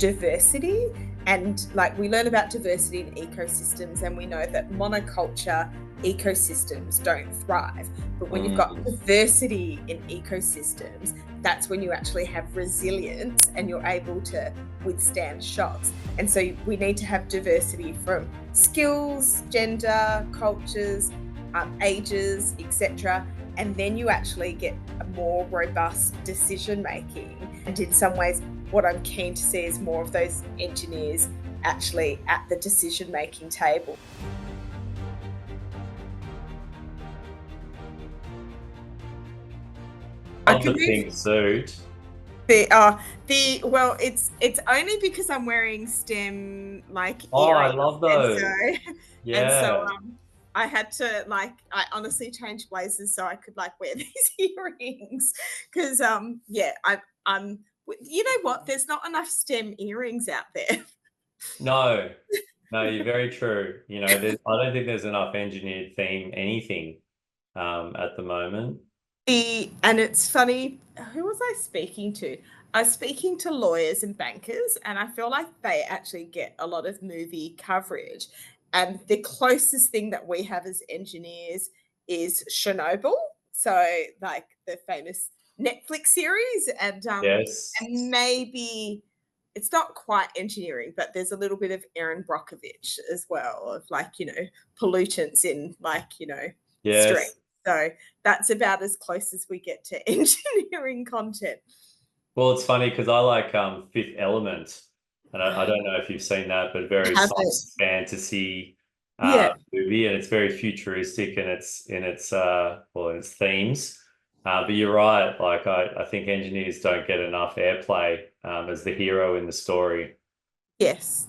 diversity, and like we learn about diversity in ecosystems, and we know that monoculture ecosystems don't thrive. But when you've got diversity in ecosystems, that's when you actually have resilience and you're able to withstand shocks. And so we need to have diversity from skills, gender, cultures, ages, etc. And then you actually get a more robust decision making. And in some ways, what I'm keen to see is more of those engineers actually at the decision making table. Not the pink suit. Well, it's only because I'm wearing STEM like earrings. I love those. And so I had to I honestly changed blazers so I could wear these earrings because I'm you know what? There's not enough STEM earrings out there. No, you're very true. I don't think there's enough engineered theme anything at the moment. And it's funny, who was I speaking to? I was speaking to lawyers and bankers, and I feel like they actually get a lot of movie coverage. And the closest thing that we have as engineers is Chernobyl. So the famous Netflix series, and yes. And maybe it's not quite engineering, but there's a little bit of Erin Brockovich as well of pollutants in yes. street. So that's about as close as we get to engineering content. Well, it's funny because I like Fifth Element, and I don't know if you've seen that, but very science fantasy movie, and it's very futuristic in its themes. But you're right. I think engineers don't get enough airplay as the hero in the story. Yes,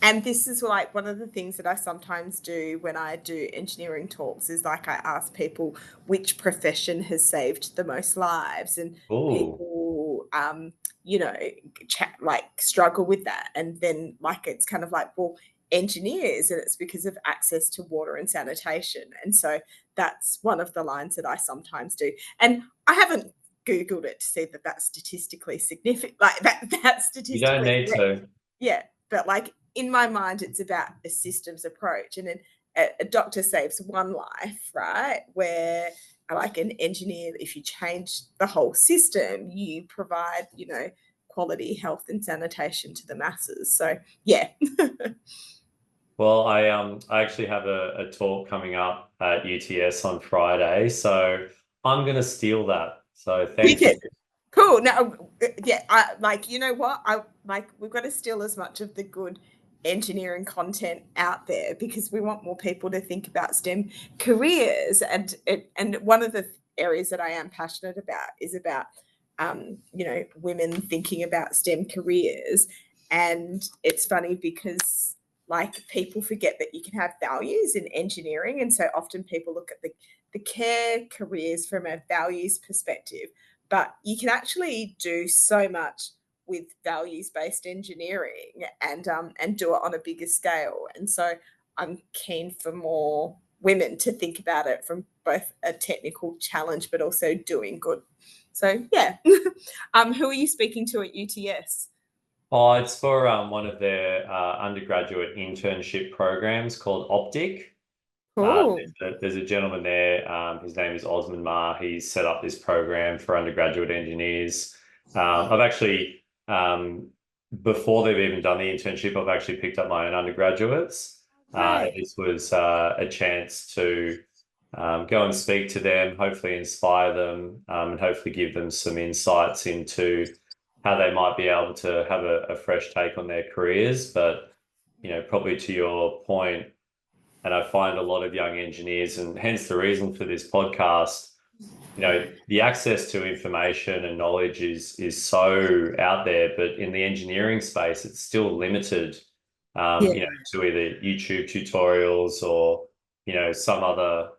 and this is one of the things that I sometimes do when I do engineering talks is I ask people which profession has saved the most lives, and people struggle with that, and then it's kind of well, engineers, and it's because of access to water and sanitation. And so that's one of the lines that I sometimes do, and I haven't Googled it to see that that's statistically significant, that's statistically you don't need to. Yeah, but in my mind, it's about a systems approach, and then a doctor saves one life, right? Where an engineer, if you change the whole system, you provide, quality health and sanitation to the masses. So yeah. Well, I actually have a talk coming up at UTS on Friday, so I'm going to steal that. So thank you. Cool. Now, yeah, you know what? We've got to steal as much of the good engineering content out there because we want more people to think about STEM careers. And one of the areas that I am passionate about is about, women thinking about STEM careers. And it's funny because people forget that you can have values in engineering. And so often people look at the care careers from a values perspective. But you can actually do so much with values-based engineering and do it on a bigger scale. And so I'm keen for more women to think about it from both a technical challenge, but also doing good. So yeah. Who are you speaking to at UTS? Oh, it's for one of their undergraduate internship programs called Optic. Cool. There's a gentleman there. His name is Osman Ma. He's set up this program for undergraduate engineers. I've actually, before they've even done the internship, I've actually picked up my own undergraduates. This was a chance to go and speak to them, hopefully inspire them, and hopefully give them some insights into how they might be able to have a fresh take on their careers. But, probably to your point, and I find a lot of young engineers, and hence the reason for this podcast, the access to information and knowledge is so out there, but in the engineering space, it's still limited, to either YouTube tutorials or, some other,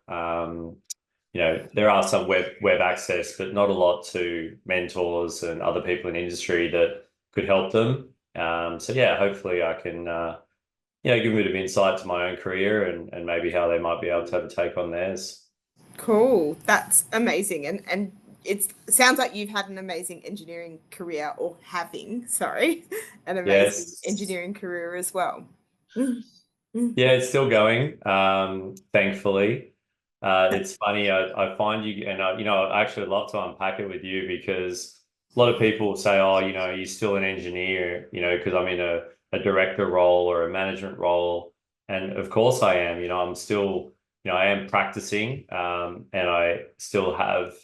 there are some web access, but not a lot to mentors and other people in industry that could help them. So yeah, hopefully I can, give a bit of insight to my own career and maybe how they might be able to have a take on theirs. Cool. That's amazing. And it sounds like you've had an amazing engineering career, or an amazing Yes. engineering career as well. Mm, mm. Yeah, it's still going, thankfully. It's funny, I find you, and I actually love to unpack it with you because a lot of people say, oh, you're still an engineer, because I'm in a director role or a management role. And of course I am, I'm still, I am practicing, and I still have,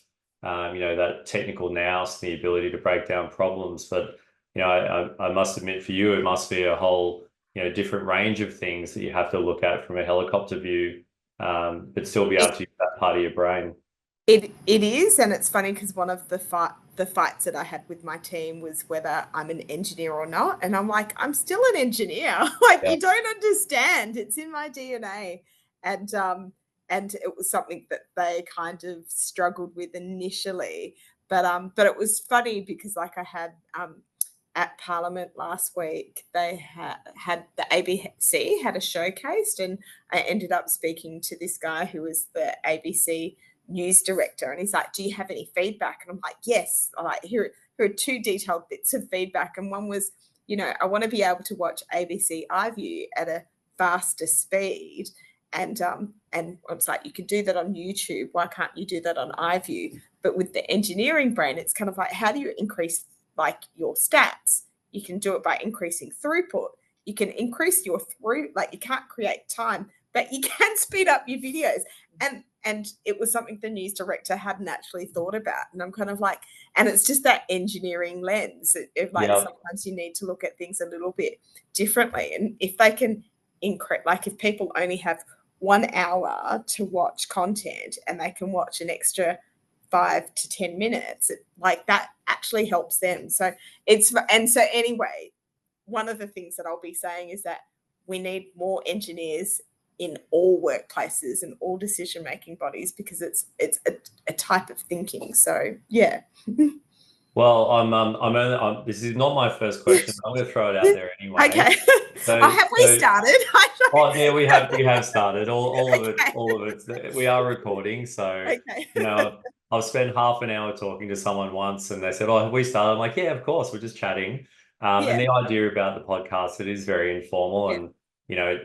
that technical nous and the ability to break down problems. But, I must admit for you, it must be a whole different range of things that you have to look at from a helicopter view, but still be able to use that part of your brain. It is, and it's funny because one of the fights that I had with my team was whether I'm an engineer or not, and I'm like, I'm still an engineer. Like, Yeah. you don't understand. It's in my DNA, and it was something that they kind of struggled with initially, but it was funny because like I had at Parliament last week, they had the ABC had a showcase, and I ended up speaking to this guy who was the ABC news director, and he's like, do you have any feedback? And I'm like, yes. I'm like, here are two detailed bits of feedback, and one was, I want to be able to watch ABC iView at a faster speed, and it's like, you can do that on YouTube, why can't you do that on iView? But with the engineering brain, it's kind of like, how do you increase like your stats? You can do it by increasing throughput, you can increase your like, you can't create time, but you can speed up your videos. And it was something the news director hadn't actually thought about. And I'm kind of like, and it's just that engineering lens. Sometimes you need to look at things a little bit differently. And if they can increase, like if people only have 1 hour to watch content and they can watch an extra 5 to 10 minutes, like that actually helps them. So anyway, one of the things that I'll be saying is that we need more engineers in all workplaces and all decision-making bodies, because it's a type of thinking. So yeah. Well, this is not my first question. I'm going to throw it out there anyway. Okay. Have we started? Oh yeah, we have started. All of Okay. it, all of it. We are recording, so Okay. I've spent half an hour talking to someone once, and they said, "Oh, have we started?" I'm like, "Yeah, of course. We're just chatting." And the idea about the podcast, it is very informal, Yeah. and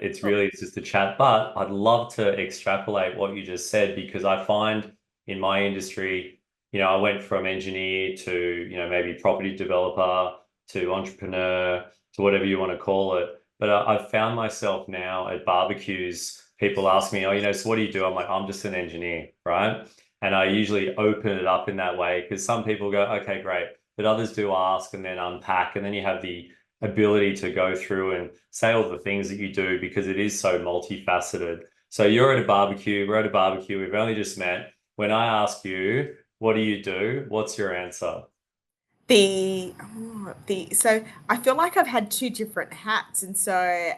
it's really just a chat. But I'd love to extrapolate what you just said, because I find in my industry, I went from engineer to maybe property developer to entrepreneur to whatever you want to call it. But I've found myself now at barbecues, people ask me, oh, so what do you do? I'm like, I'm just an engineer, right? And I usually open it up in that way, because some people go, okay, great. But others do ask and then unpack. And then you have the ability to go through and say all the things that you do, because it is so multifaceted. So you're at a barbecue, we're at a barbecue, we've only just met. When I ask you, what do you do? What's your answer? So I feel like I've had two different hats, and so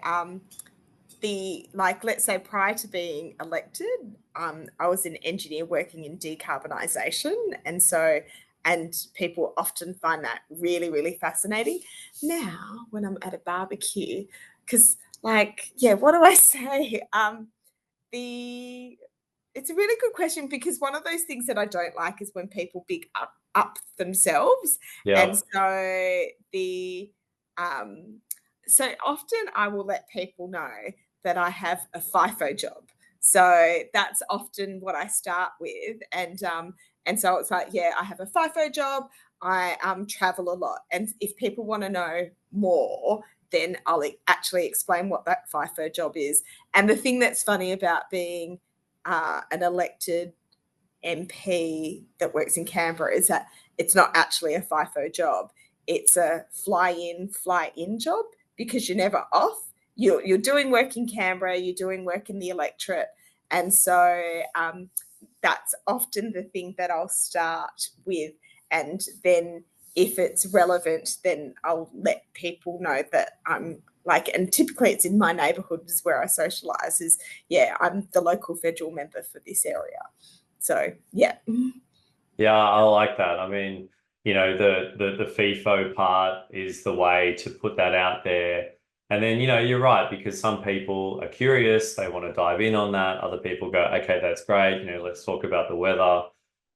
let's say prior to being elected, I was an engineer working in decarbonisation, and people often find that really, really fascinating. Now, when I'm at a barbecue, because what do I say? It's a really good question, because one of those things that I don't like is when people big up themselves. Yeah. And so often I will let people know that I have a FIFO job. So that's often what I start with. And so it's like, yeah, I have a FIFO job. I travel a lot. And if people want to know more, then I'll actually explain what that FIFO job is. And the thing that's funny about being an elected MP that works in Canberra is that it's not actually a FIFO job. It's a fly-in, fly-in job, because you're never off. You're doing work in Canberra, you're doing work in the electorate. And so that's often the thing that I'll start with. And then if it's relevant, then I'll let people know that I'm and typically it's in my neighborhood is where I socialize, I'm the local federal member for this area. So, yeah. Yeah, I like that. I mean, the FIFO part is the way to put that out there. And then, you're right, because some people are curious, they want to dive in on that. Other people go, okay, that's great. Let's talk about the weather.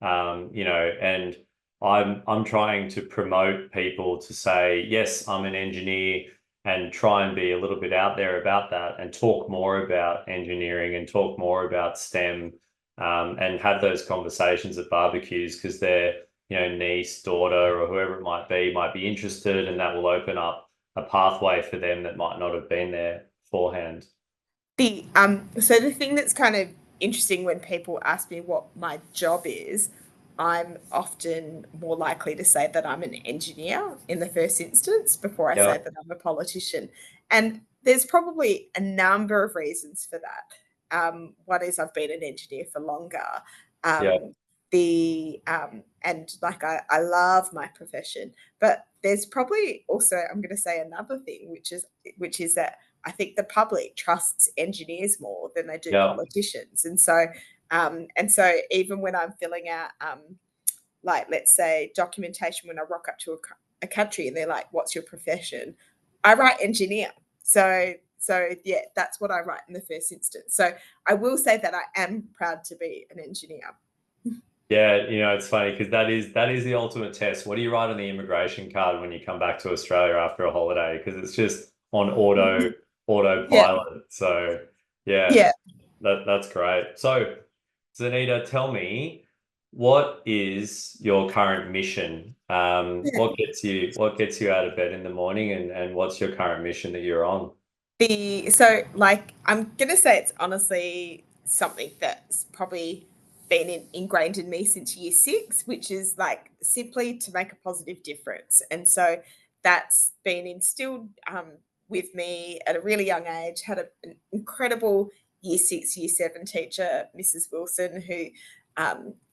And I'm trying to promote people to say, yes, I'm an engineer, and try and be a little bit out there about that and talk more about engineering and talk more about STEM, and have those conversations at barbecues, because their niece, daughter, or whoever it might be interested, and that will open up a pathway for them that might not have been there beforehand. So the thing that's kind of interesting when people ask me what my job is, I'm often more likely to say that I'm an engineer in the first instance before I Yeah, say that I'm a politician. And there's probably a number of reasons for that. One is I've been an engineer for longer. yeah, Um, and like I love my profession, but there's probably also, I'm going to say another thing, which is that I think the public trusts engineers more than they do yeah, politicians. And so even when I'm filling out, like, let's say, documentation, when I rock up to a country and they're like, what's your profession? I write engineer. So yeah, that's what I write in the first instance. So I will say that I am proud to be an engineer. yeah. It's funny because that is the ultimate test. What do you write on the immigration card when you come back to Australia after a holiday? Because it's just on Yeah, autopilot. So yeah, yeah. that's great. So Zaneta, tell me, what is your current mission? What gets you out of bed in the morning, and what's your current mission that you're on? So like I'm gonna say it's honestly something that's probably been ingrained in me since year six, which is like simply to make a positive difference. And so that's been instilled with me at a really young age. Had an incredible year six, year seven teacher, Mrs. Wilson, who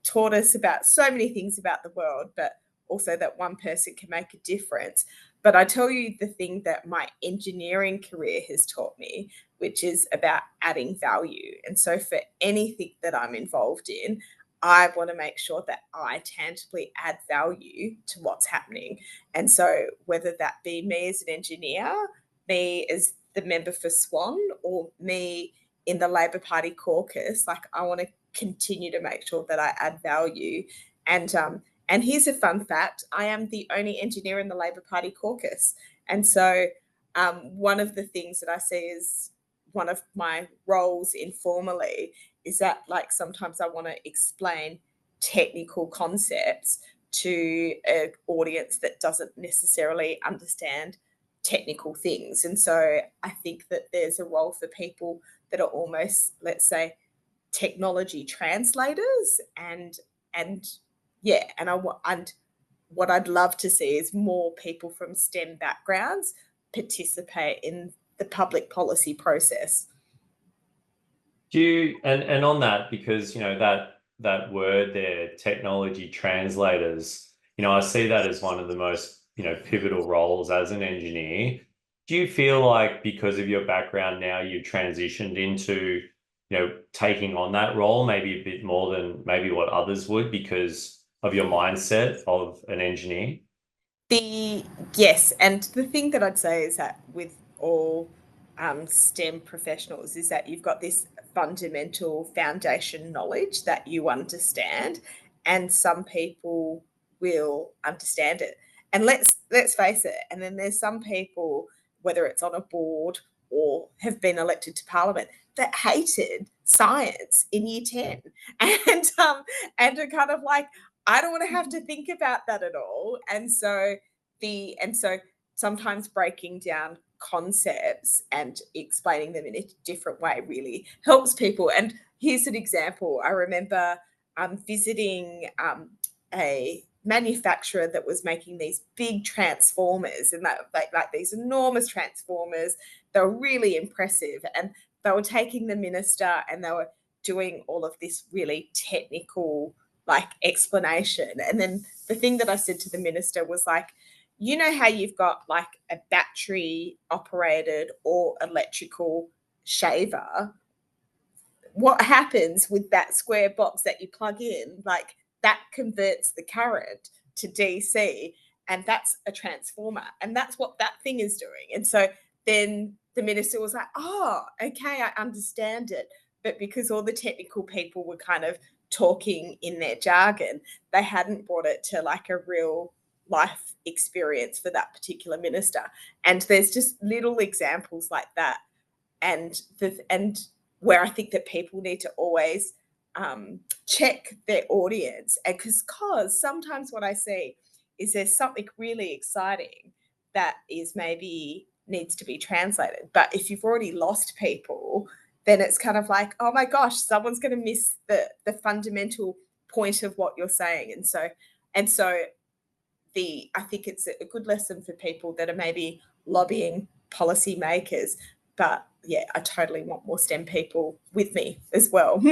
taught us about so many things about the world, but also that one person can make a difference. But I tell you the thing that my engineering career has taught me, which is about adding value. And so for anything that I'm involved in, I want to make sure that I tangibly add value to what's happening. And so whether that be me as an engineer, me as the member for Swan, or me in the Labor Party caucus, like I want to continue to make sure that I add value. And here's a fun fact: I am the only engineer in the Labor Party caucus. And so, one of the things that I see as one of my roles informally is that, like, sometimes I want to explain technical concepts to an audience that doesn't necessarily understand technical things. And so, I think that there's a role for people that are almost, let's say, technology translators. And yeah, and what I'd love to see is more people from STEM backgrounds participate in the public policy process. And on that, because that word there, technology translators, I see that as one of the most pivotal roles as an engineer. Do you feel like, because of your background now, you've transitioned into taking on that role maybe a bit more than maybe what others would, because of your mindset of an engineer? The Yes, and the thing that I'd say is that with all STEM professionals is that you've got this fundamental foundation knowledge that you understand, and some people will understand it. And let's face it. And then there's some people, whether it's on a board or have been elected to parliament, that hated science in year 10, and are kind of like, I don't want to have to think about that at all. And so sometimes breaking down concepts and explaining them in a different way really helps people. And here's an example. I remember visiting a manufacturer that was making these big transformers, and that like these enormous transformers. They were really impressive, and they were taking the minister and they were doing all of this really technical like explanation. And then the thing that I said to the minister was like, you know how you've got like a battery operated or electrical shaver? What happens with that square box that you plug in? Like, that converts the current to DC, and that's a transformer, and that's what that thing is doing. And so then the minister was like, oh, okay, I understand it. But because all the technical people were kind of talking in their jargon. They hadn't brought it to like a real life experience for that particular minister. And there's just little examples like that. And where I think that people need to always check their audience. And because sometimes what I see is there's something really exciting that is maybe needs to be translated. But if you've already lost people, then it's kind of like, oh my gosh, someone's going to miss the fundamental point of what you're saying. And so I think it's a good lesson for people that are maybe lobbying policymakers. But yeah, I totally want more STEM people with me as well.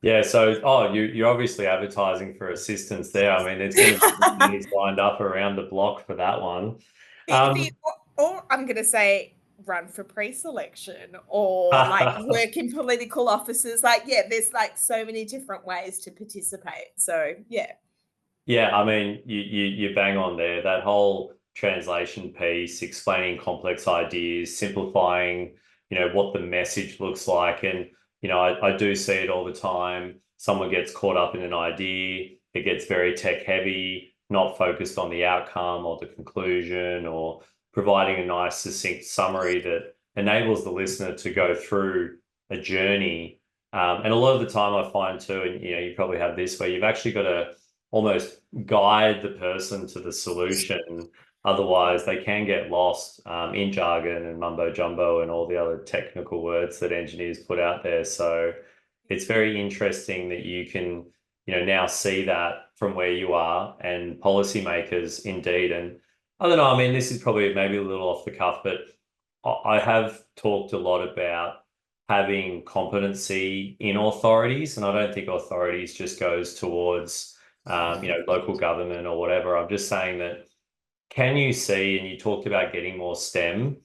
Yeah, so you're obviously advertising for assistance there. I mean, there's going to be needs lined up around the block for that one. Or I'm going to say run for pre-selection or like work in political offices. Like, yeah, there's like so many different ways to participate. So yeah. Yeah, I mean, you bang on there. That whole translation piece, explaining complex ideas, simplifying, what the message looks like. And, I do see it all the time. Someone gets caught up in an idea, it gets very tech heavy, not focused on the outcome or the conclusion, or providing a nice succinct summary that enables the listener to go through a journey. And a lot of the time I find too, and you probably have this, where you've actually got to almost guide the person to the solution. Otherwise, they can get lost in jargon and mumbo jumbo and all the other technical words that engineers put out there. So it's very interesting that you can, now see that from where you are, and policymakers indeed. And I don't know, I mean, this is probably maybe a little off the cuff, but I have talked a lot about having competency in authorities, and I don't think authorities just goes towards local government or whatever. I'm just saying that, can you see, and you talked about getting more STEM,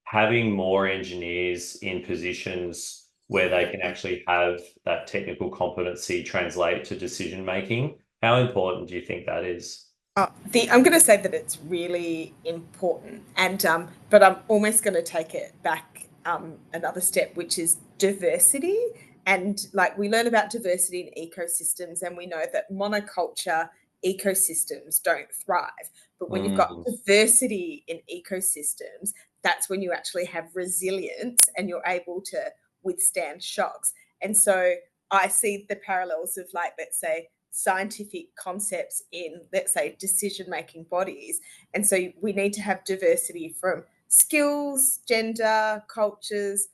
having more engineers in positions where they can actually have that technical competency translate to decision making? How important do you think that is? I'm going to say that it's really important, and but I'm almost going to take it back another step, which is diversity. And like, we learn about diversity in ecosystems, and we know that monoculture ecosystems don't thrive. But when you've got diversity in ecosystems, that's when you actually have resilience and you're able to withstand shocks. And so I see the parallels of, like, let's say, scientific concepts in, let's say, decision-making bodies. And so we need to have diversity from skills, gender, cultures,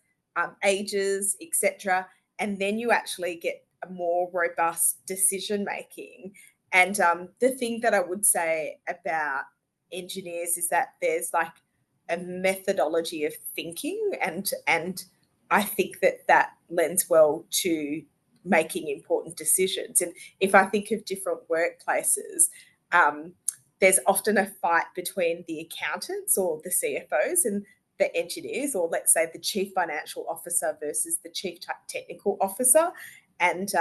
ages, etc. And then you actually get a more robust decision-making. And the thing that I would say about engineers is that there's like a methodology of thinking, and I think that lends well to making important decisions. And if I think of different workplaces, there's often a fight between the accountants or the CFOs and the engineers, or let's say the chief financial officer versus the chief technical officer. And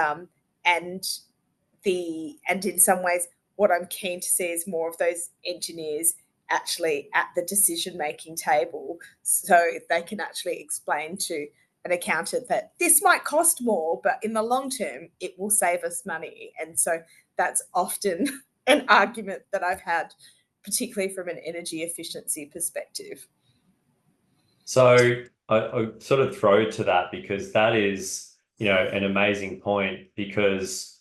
in some ways, what I'm keen to see is more of those engineers actually at the decision-making table, so they can actually explain to an accountant that this might cost more, but in the long term, it will save us money. And so that's often an argument that I've had, particularly from an energy efficiency perspective. So I sort of throw to that, because that is, an amazing point, because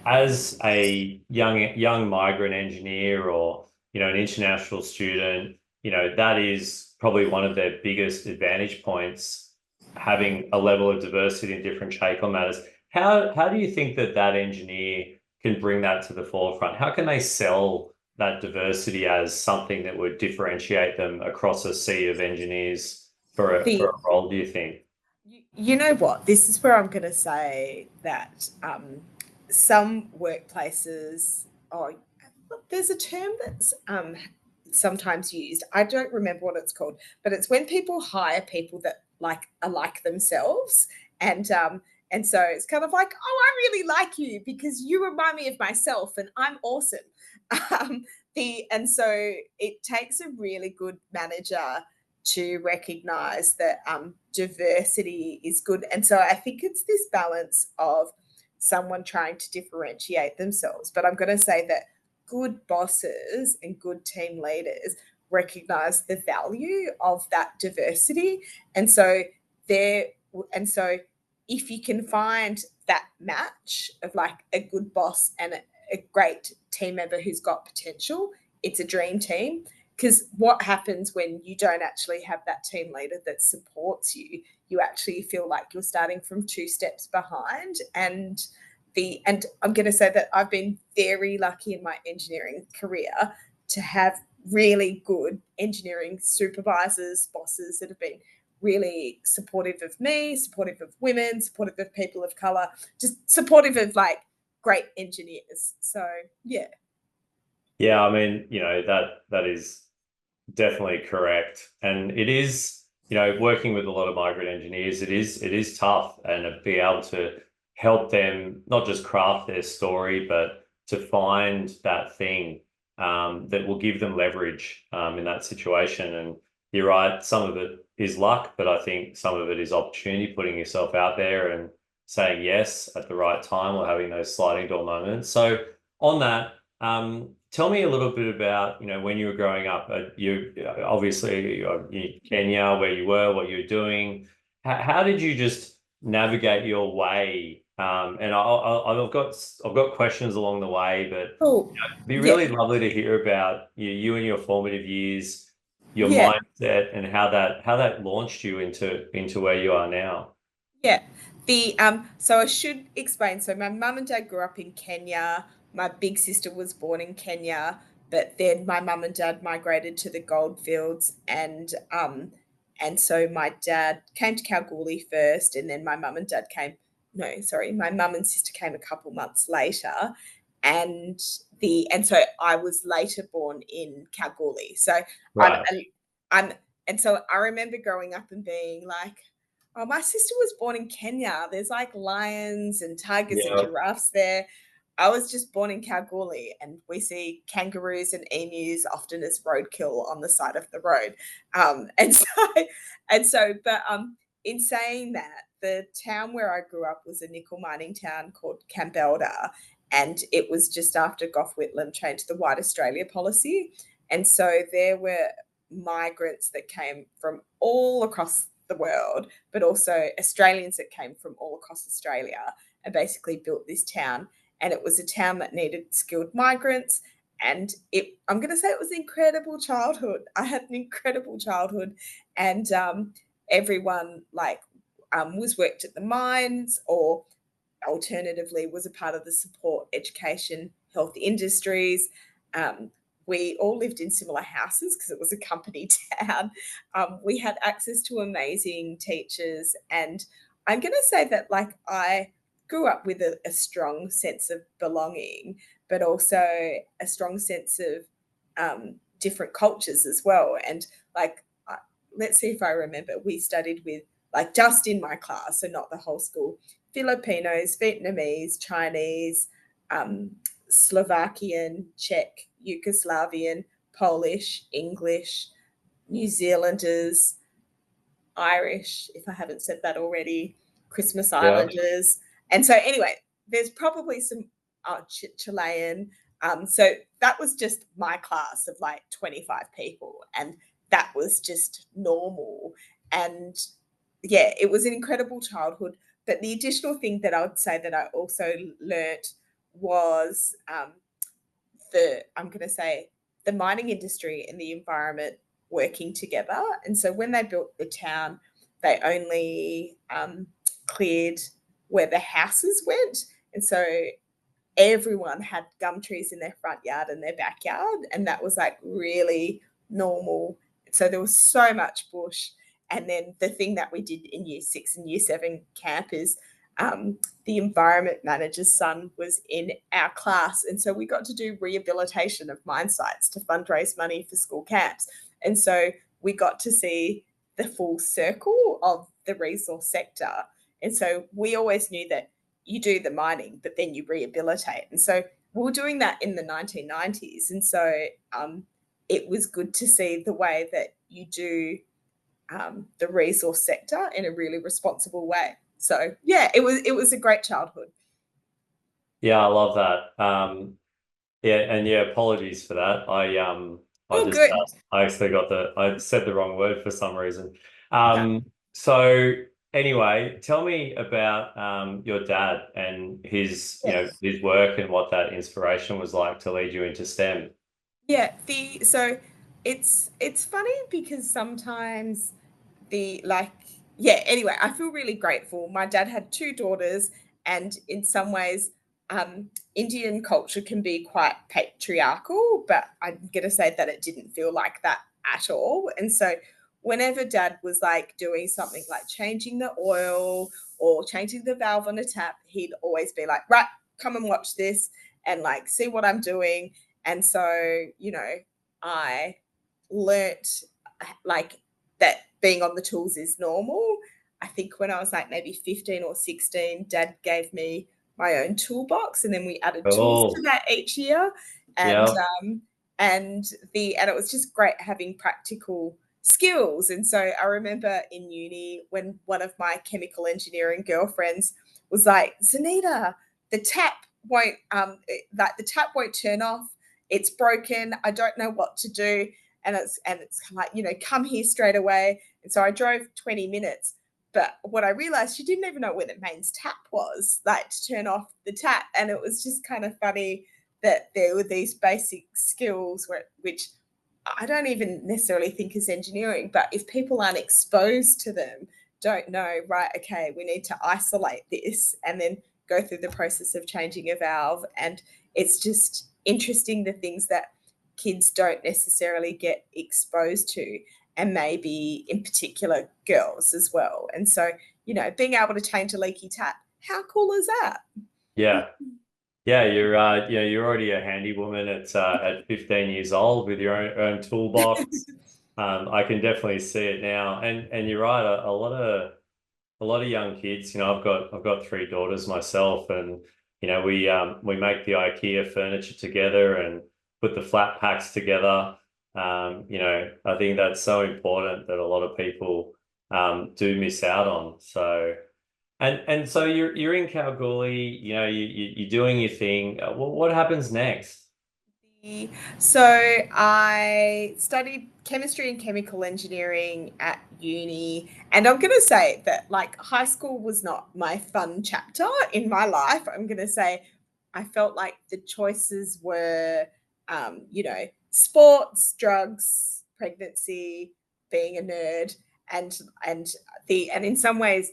as a young migrant engineer, or, an international student, that is probably one of their biggest advantage points, having a level of diversity in different take on matters. How do you think that engineer can bring that to the forefront? How can they sell that diversity as something that would differentiate them across a sea of engineers for a role, do you think? You know what? This is where I'm going to say that some workplaces, there's a term that's sometimes used. I don't remember what it's called, but it's when people hire people that are like themselves, and so it's kind of like, oh, I really like you because you remind me of myself, and I'm awesome. And so it takes a really good manager to recognize that diversity is good. And so I think it's this balance of someone trying to differentiate themselves. But I'm going to say that good bosses and good team leaders recognize the value of that diversity. And so if you can find that match of like a good boss and a great team member who's got potential, it's a dream team. Because what happens when you don't actually have that team leader that supports you, you actually feel like you're starting from 2 steps behind. And I'm going to say that I've been very lucky in my engineering career to have really good engineering supervisors, bosses that have been really supportive of me, supportive of women, supportive of people of color, just supportive of like great engineers. So yeah. Yeah, I mean, that is definitely correct. And it is, working with a lot of migrant engineers, it is tough, and to be able to help them not just craft their story, but to find that thing that will give them leverage in that situation. And you're right, some of it is luck, but I think some of it is opportunity, putting yourself out there and saying yes at the right time, or having those sliding door moments. So on that, tell me a little bit about, when you were growing up. You obviously in Kenya, where you were, what you were doing. How did you just navigate your way? And I've got questions along the way, but it'd be really lovely to hear about you and your formative years, your mindset, and how that launched you into where you are now. Yeah. So I should explain. So my mum and dad grew up in Kenya. My big sister was born in Kenya, but then my mum and dad migrated to the goldfields, and so my dad came to Kalgoorlie first, and then my mum and dad came. No, sorry, my mum and sister came a couple months later, and so I was later born in Kalgoorlie. So Right. I'm and so I remember growing up and being like, oh, my sister was born in Kenya. There's like lions and tigers and giraffes there. I was just born in Kalgoorlie, and we see kangaroos and emus often as roadkill on the side of the road. But in saying that, the town where I grew up was a nickel mining town called Campbelda, and it was just after Gough Whitlam changed the White Australia policy. And so there were migrants that came from all across the world, but also Australians that came from all across Australia and basically built this town. And it was a town that needed skilled migrants. And I'm going to say it was an incredible childhood. I had an incredible childhood, and everyone was worked at the mines, or alternatively was a part of the support, education, health industries. We all lived in similar houses because it was a company town. We had access to amazing teachers. And I'm going to say that I grew up with a strong sense of belonging, but also a strong sense of different cultures as well. And let's see if I remember, we studied with, just in my class, so not the whole school, Filipinos, Vietnamese, Chinese, Slovakian, Czech, Yugoslavian, Polish, English, New Zealanders, Irish, if I haven't said that already, Christmas Islanders. And so anyway, there's probably some Chilean. So that was just my class of 25 people, and that was just normal. And yeah, it was an incredible childhood. But the additional thing that I would say that I also learnt was I'm going to say the mining industry and the environment working together. And so when they built the town, they only cleared where the houses went. And so everyone had gum trees in their front yard and their backyard. And that was really normal. So there was so much bush. And then the thing that we did in year 6 and year 7 camp is the environment manager's son was in our class. And so we got to do rehabilitation of mine sites to fundraise money for school camps. And so we got to see the full circle of the resource sector. And so we always knew that you do the mining, but then you rehabilitate. And so we were doing that in the 1990s. And so it was good to see the way that you do the resource sector in a really responsible way. So yeah, it was a great childhood. Yeah, I love that. Yeah, and yeah, apologies for that. Good. I actually I said the wrong word for some reason. No. So anyway, tell me about your dad and his, Yes. his work and what that inspiration was like to lead you into STEM. Yeah, so it's funny because sometimes the like yeah, anyway, I feel really grateful. My dad had two daughters, and in some ways Indian culture can be quite patriarchal, but I'm going to say that it didn't feel like that at all. And so whenever dad was like doing something like changing the oil or changing the valve on a tap, he'd always be like, right, come and watch this and like see what I'm doing. And so, I learnt like that being on the tools is normal. I think when I was like maybe 15 or 16, dad gave me my own toolbox, and then we added tools to Oh, that each year. And yeah. and it was just great having practical skills. And so I remember in uni when one of my chemical engineering girlfriends was like, Zaneta, the tap like the tap won't turn off. It's broken. I don't know what to do. And it's like, come here straight away. And so I drove 20 minutes. But what I realized, she didn't even know where the mains tap was, like to turn off the tap. And it was just kind of funny that there were these basic skills which I don't even necessarily think is engineering, but if people aren't exposed to them, don't know, right, okay, we need to isolate this and then go through the process of changing a valve. And it's just interesting the things that kids don't necessarily get exposed to, and maybe in particular girls as well. And so, being able to change a leaky tap, how cool is that? Yeah. Yeah, you're already a handy woman at 15 years old with your own toolbox. I can definitely see it now. And you're right, a lot of young kids, I've got three daughters myself, and we make the IKEA furniture together and put the flat packs together. I think that's so important that a lot of people do miss out on. So and so you're in Kalgoorlie, you're doing your thing. What happens next? So I studied chemistry and chemical engineering at uni, and I'm going to say that like high school was not my fun chapter in my life. I'm going to say I felt like the choices were, sports, drugs, pregnancy, being a nerd, and and in some ways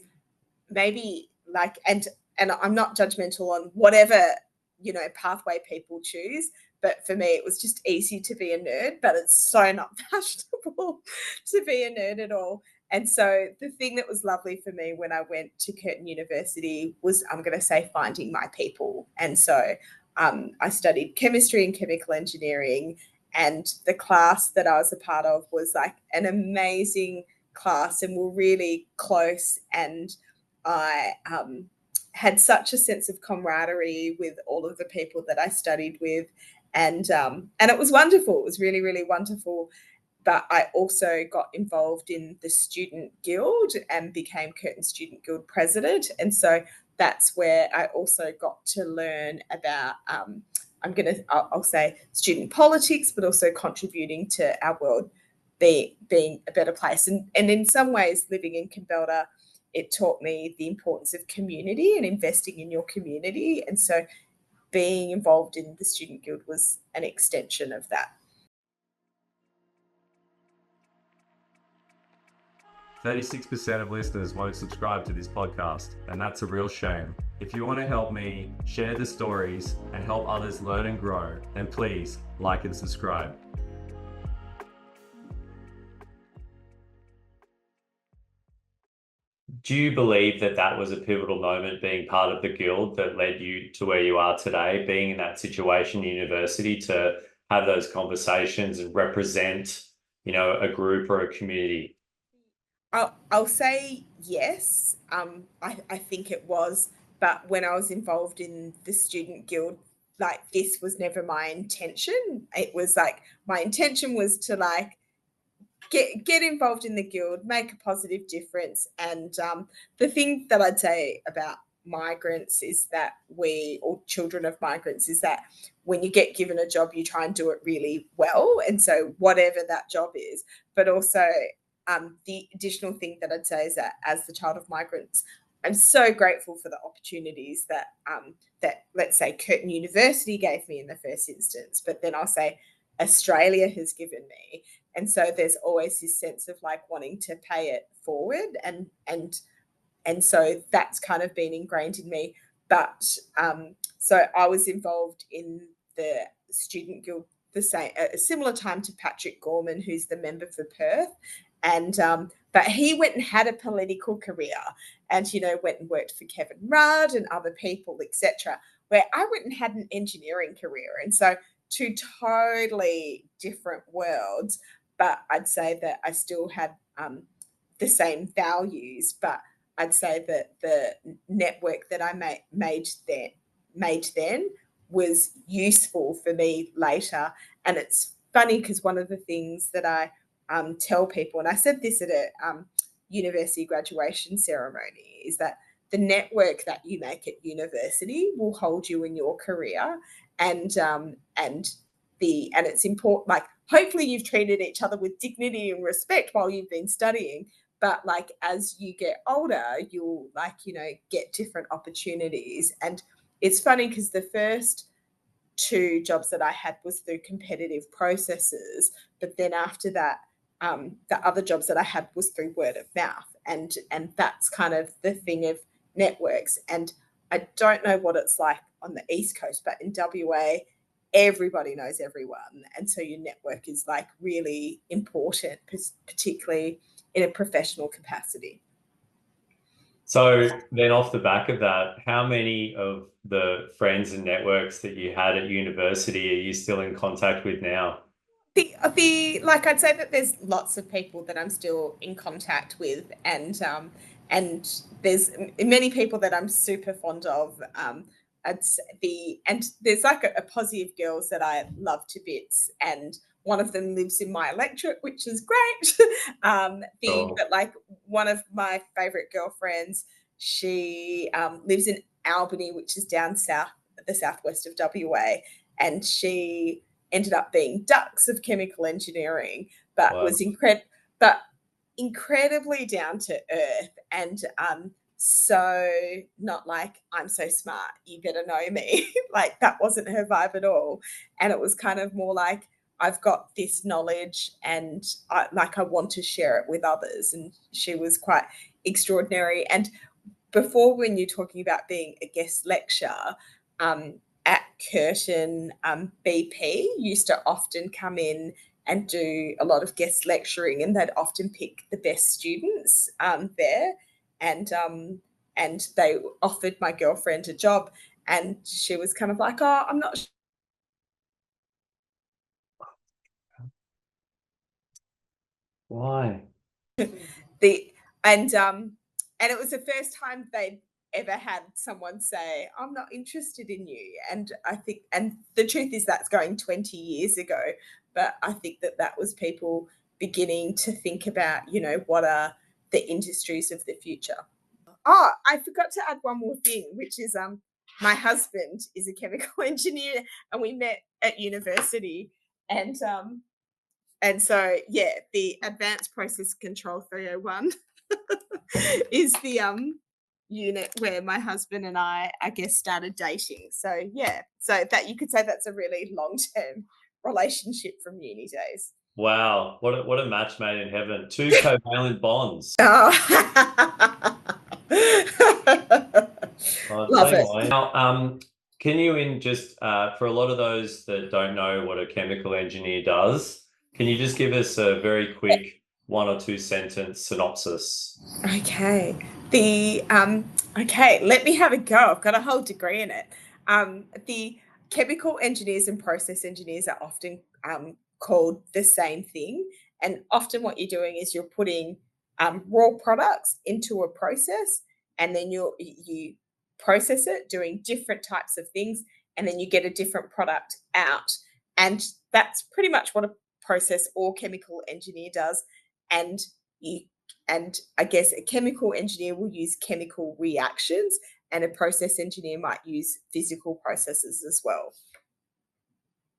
maybe like and I'm not judgmental on whatever pathway people choose, but for me it was just easy to be a nerd, but it's so not fashionable to be a nerd at all. And so the thing that was lovely for me when I went to Curtin University was, I'm going to say, finding my people. And so I studied chemistry and chemical engineering, and the class that I was a part of was like an amazing class, and we're really close. And I had such a sense of camaraderie with all of the people that I studied with, and it was wonderful. It was really, really wonderful. But I also got involved in the Student Guild and became Curtin Student Guild president, and so that's where I also got to learn about. I'll say student politics, but also contributing to our world being a better place. And in some ways, living in Canberra, it taught me the importance of community and investing in your community. And so being involved in the Student Guild was an extension of that. 36% of listeners won't subscribe to this podcast, and that's a real shame. If you want to help me share the stories and help others learn and grow, then please like and subscribe. Do you believe that that was a pivotal moment being part of the guild that led you to where you are today, being in that situation in university to have those conversations and represent, a group or a community? I'll say yes. I think it was, but when I was involved in the Student Guild, like this was never my intention. It was like my intention was to like get involved in the guild, make a positive difference. And the thing that I'd say about migrants is that or children of migrants, is that when you get given a job, you try and do it really well. And so whatever that job is, but also the additional thing that I'd say is that as the child of migrants, I'm so grateful for the opportunities that that, let's say, Curtin University gave me in the first instance, but then I'll say Australia has given me. And so there's always this sense of like wanting to pay it forward, and so that's kind of been ingrained in me. But so I was involved in the student guild the same a similar time to Patrick Gorman, who's the member for Perth, and but he went and had a political career, and went and worked for Kevin Rudd and other people, etc. Where I went and had an engineering career, and so two totally different worlds. But I'd say that I still had the same values, but I'd say that the network that I made then was useful for me later. And it's funny because one of the things that I tell people, and I said this at a university graduation ceremony, is that the network that you make at university will hold you in your career, and it's important. Like, hopefully you've treated each other with dignity and respect while you've been studying, but like as you get older, you'll get different opportunities. And it's funny because the first two jobs that I had was through competitive processes, but then after that, the other jobs that I had was through word of mouth, and that's kind of the thing of networks. And I don't know what it's like on the East Coast, but in WA, everybody knows everyone, and so your network is like really important, particularly in a professional capacity. So then off the back of that, how many of the friends and networks that you had at university are you still in contact with now? I'd say that there's lots of people that I'm still in contact with, and there's many people that I'm super fond of. And there's like a posse of girls that I love to bits, and one of them lives in my electorate, which is great. But like one of my favorite girlfriends, she lives in Albany, which is down south, the southwest of WA, and she ended up being Dux of chemical engineering, but Wow. was incredibly down to earth, and so not like, I'm so smart, you better know me. Like, that wasn't her vibe at all. And it was kind of more like, I've got this knowledge and I want to share it with others. And she was quite extraordinary. And before, when you're talking about being a guest lecturer, at Curtin, BP used to often come in and do a lot of guest lecturing, and they'd often pick the best students there. And they offered my girlfriend a job, and she was kind of like, oh, I'm not sure. Why? And it was the first time they'd ever had someone say, I'm not interested in you. And I think, and the truth is that's going 20 years ago, but I think that was people beginning to think about, what are the industries of the future. Oh, I forgot to add one more thing, which is my husband is a chemical engineer, and we met at university, and so the Advanced Process Control 301 is the unit where my husband and I guess started dating. So so that you could say that's a really long-term relationship from uni days. Wow, what a match made in heaven. Two covalent bonds. Oh. Love it. Now, can you for a lot of those that don't know what a chemical engineer does, can you just give us a very quick 1 or 2 sentence synopsis? Okay. Let me have a go. I've got a whole degree in it. The chemical engineers and process engineers are often called the same thing. And often what you're doing is you're putting raw products into a process, and then you process it, doing different types of things, and then you get a different product out. And that's pretty much what a process or chemical engineer does. and you and I guess a chemical engineer will use chemical reactions, and a process engineer might use physical processes as well.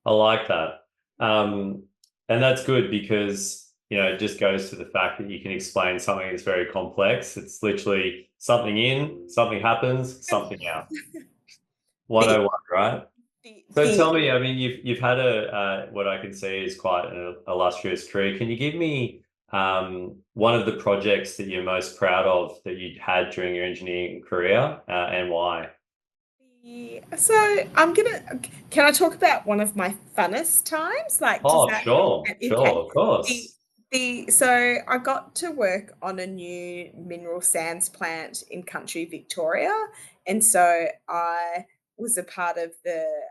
I like that. And that's good because, it just goes to the fact that you can explain something that's very complex. It's literally something in, something happens, something out. 101, right? So tell me, I mean, you've had what I can see is quite an illustrious career. Can you give me one of the projects that you're most proud of that you had during your engineering career, and why? So can I talk about one of my funnest times? Like, does Oh, that, sure, of the, course. so I got to work on a new mineral sands plant in country Victoria. And so I was a part of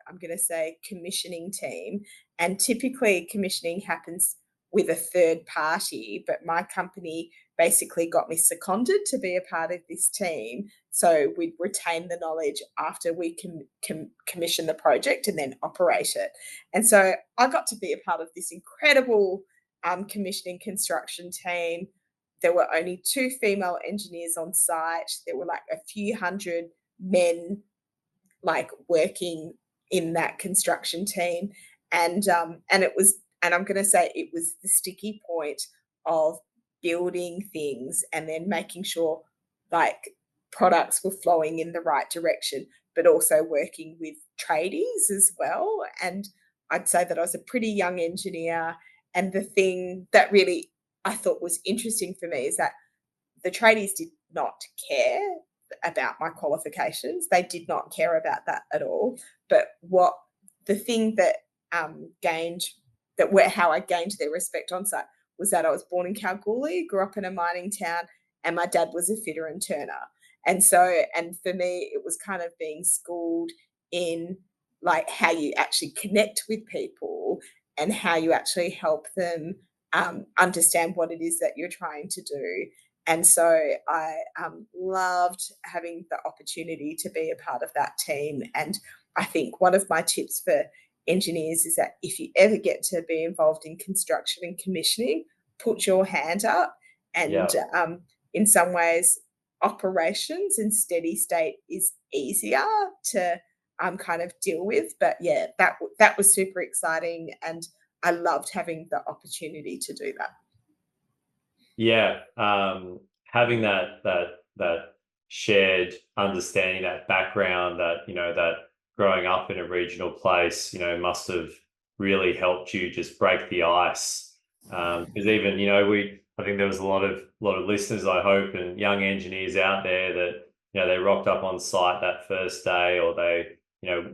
I'm going to say, commissioning team. And typically commissioning happens with a third party, but my company basically got me seconded to be a part of this team. So we'd retain the knowledge after we commission the project and then operate it. And so I got to be a part of this incredible commissioning construction team. There were only 2 female engineers on site. There were like a few hundred men like working in that construction team. And it was, and I'm going to say it was the sticky point of building things and then making sure like products were flowing in the right direction, but also working with tradies as well. And I'd say that I was a pretty young engineer. And the thing that really I thought was interesting for me is that the tradies did not care about my qualifications. They did not care about that at all. But the thing that how I gained their respect on site was that I was born in Kalgoorlie, grew up in a mining town, and my dad was a fitter and turner. And so, and for me, it was kind of being schooled in like how you actually connect with people and how you actually help them understand what it is that you're trying to do. And so I loved having the opportunity to be a part of that team. And I think one of my tips for engineers is that if you ever get to be involved in construction and commissioning, put your hand up. And in some ways, operations and steady state is easier to kind of deal with. But yeah, that was super exciting. And I loved having the opportunity to do that. Yeah, having that shared understanding, that background, that that growing up in a regional place, must have really helped you just break the ice. Because even I think there was a lot of listeners, I hope, and young engineers out there that they rocked up on site that first day, or they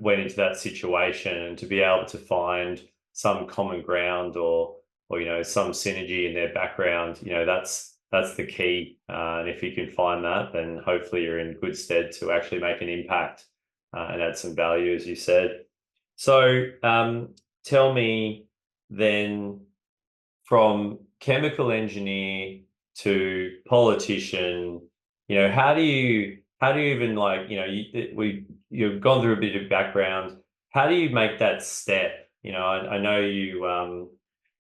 went into that situation, and to be able to find some common ground or some synergy in their background, that's the key. And if you can find that, then hopefully you're in good stead to actually make an impact and add some value, as you said. So tell me then, from chemical engineer to politician, how do you even you've gone through a bit of background. How do you make that step? I know you were